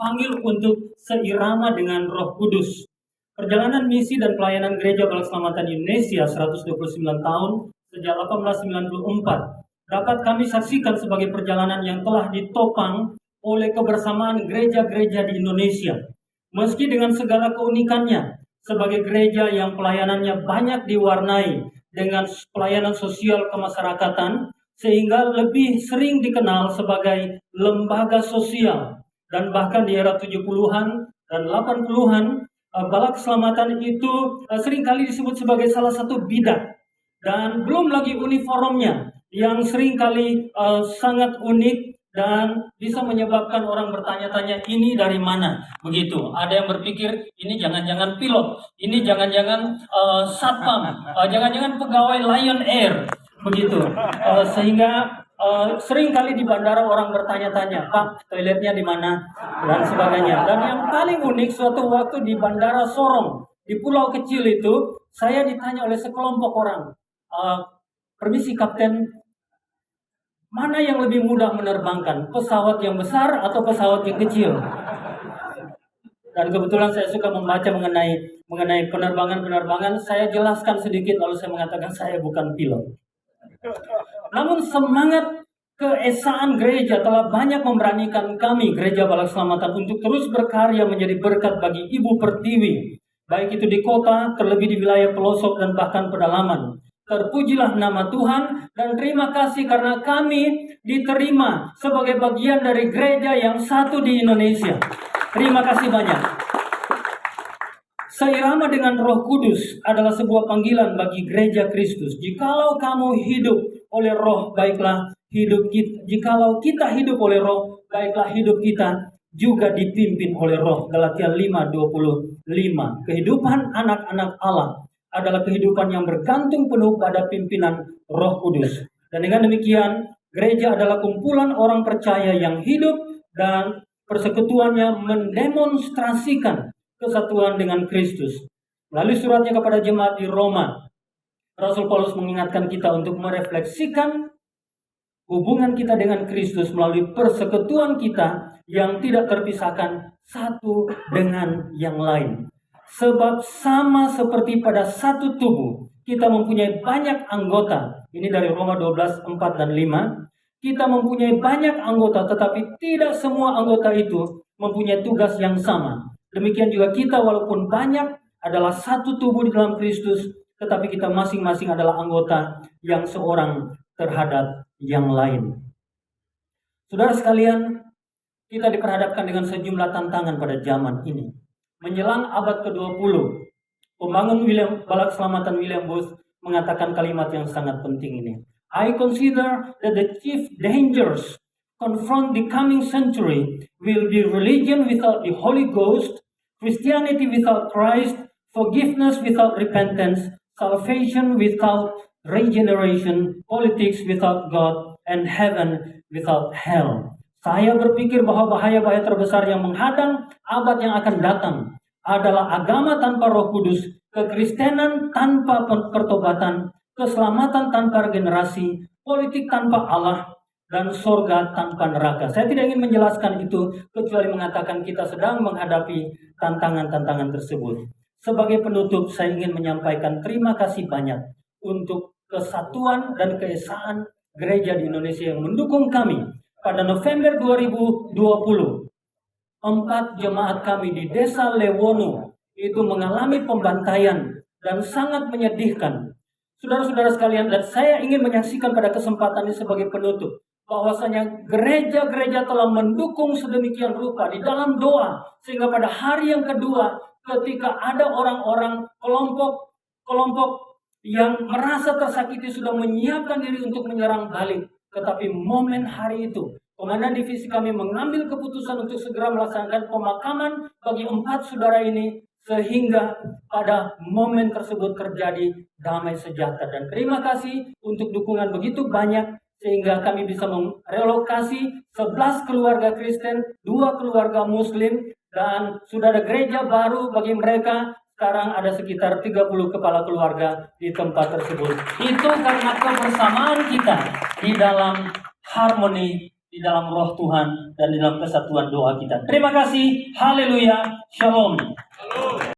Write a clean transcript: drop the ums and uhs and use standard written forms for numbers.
dipanggil untuk seirama dengan Roh Kudus. Perjalanan misi dan pelayanan Gereja Balak Selamatan Indonesia 129 tahun sejak 1894 dapat kami saksikan sebagai perjalanan yang telah ditopang oleh kebersamaan gereja-gereja di Indonesia. Meski dengan segala keunikannya, sebagai gereja yang pelayanannya banyak diwarnai dengan pelayanan sosial kemasyarakatan, sehingga lebih sering dikenal sebagai lembaga sosial. Dan bahkan di era 70-an dan 80-an, Balak Keselamatan itu seringkali disebut sebagai salah satu bidat. Dan belum lagi uniformnya yang seringkali sangat unik dan bisa menyebabkan orang bertanya-tanya, ini dari mana? Begitu. Ada yang berpikir ini jangan-jangan pilot, ini jangan-jangan satpam, jangan-jangan pegawai Lion Air, begitu. Sehingga seringkali di bandara orang bertanya-tanya, Pak, toiletnya di mana? Dan sebagainya. Dan yang paling unik, suatu waktu di Bandara Sorong, di pulau kecil itu, saya ditanya oleh sekelompok orang, permisi Kapten, mana yang lebih mudah menerbangkan, pesawat yang besar atau pesawat yang kecil? Dan kebetulan saya suka membaca mengenai penerbangan. Saya jelaskan sedikit, lalu saya mengatakan saya bukan pilot. Namun semangat keesaan gereja telah banyak memberanikan kami, Gereja Balak Selamatan, untuk terus berkarya menjadi berkat bagi Ibu Pertiwi, baik itu di kota, terlebih di wilayah pelosok dan bahkan pedalaman. Terpujilah nama Tuhan dan terima kasih karena kami diterima sebagai bagian dari gereja yang satu di Indonesia. Terima kasih banyak. Seirama dengan Roh Kudus adalah sebuah panggilan bagi gereja Kristus. Jikalau kamu hidup oleh Roh, baiklah hidup kita. Jikalau kita hidup oleh Roh, baiklah hidup kita juga dipimpin oleh Roh. Galatia 5:25. Kehidupan anak-anak Allah adalah kehidupan yang bergantung penuh pada pimpinan Roh Kudus. Dan dengan demikian, gereja adalah kumpulan orang percaya yang hidup dan persekutuannya mendemonstrasikan kesatuan dengan Kristus. Melalui suratnya kepada jemaat di Roma, Rasul Paulus mengingatkan kita untuk merefleksikan hubungan kita dengan Kristus melalui persekutuan kita yang tidak terpisahkan satu dengan yang lain. Sebab sama seperti pada satu tubuh, kita mempunyai banyak anggota. Ini dari Roma 12:4 dan 5. Kita mempunyai banyak anggota, tetapi tidak semua anggota itu mempunyai tugas yang sama. Demikian juga kita, walaupun banyak, adalah satu tubuh di dalam Kristus, tetapi kita masing-masing adalah anggota yang seorang terhadap yang lain. Saudara sekalian, kita diperhadapkan dengan sejumlah tantangan pada zaman ini. Menjelang abad ke-20, pembangun Balak Keselamatan William Booth mengatakan kalimat yang sangat penting ini. I consider that the chief dangers confront the coming century will be religion without the Holy Ghost, Christianity without Christ, forgiveness without repentance, salvation without regeneration, politics without God, and heaven without hell. Saya berpikir bahwa bahaya-bahaya terbesar yang menghadang abad yang akan datang adalah agama tanpa Roh Kudus, kekristenan tanpa pertobatan, keselamatan tanpa regenerasi, politik tanpa Allah, dan sorga tanpa neraka. Saya tidak ingin menjelaskan itu, kecuali mengatakan kita sedang menghadapi tantangan-tantangan tersebut. Sebagai penutup, saya ingin menyampaikan terima kasih banyak untuk kesatuan dan keesaan gereja di Indonesia yang mendukung kami. Pada November 2020, 4 jemaat kami di Desa Lewono itu mengalami pembantaian dan sangat menyedihkan. Saudara-saudara sekalian, dan saya ingin menyaksikan pada kesempatan ini sebagai penutup, bahwasanya gereja-gereja telah mendukung sedemikian rupa di dalam doa, sehingga pada hari yang kedua, ketika ada orang-orang kelompok yang merasa tersakiti sudah menyiapkan diri untuk menyerang balik. Tetapi momen hari itu, Komandan Divisi kami mengambil keputusan untuk segera melaksanakan pemakaman bagi 4 saudara ini, sehingga pada momen tersebut terjadi damai sejahtera. Dan terima kasih untuk dukungan begitu banyak, sehingga kami bisa merelokasi 11 keluarga Kristen, 2 keluarga Muslim, dan sudah ada gereja baru bagi mereka. Sekarang ada sekitar 30 kepala keluarga di tempat tersebut. Itu karena kebersamaan kita di dalam harmoni di dalam roh Tuhan dan di dalam kesatuan doa kita. Terima kasih. Haleluya. Shalom.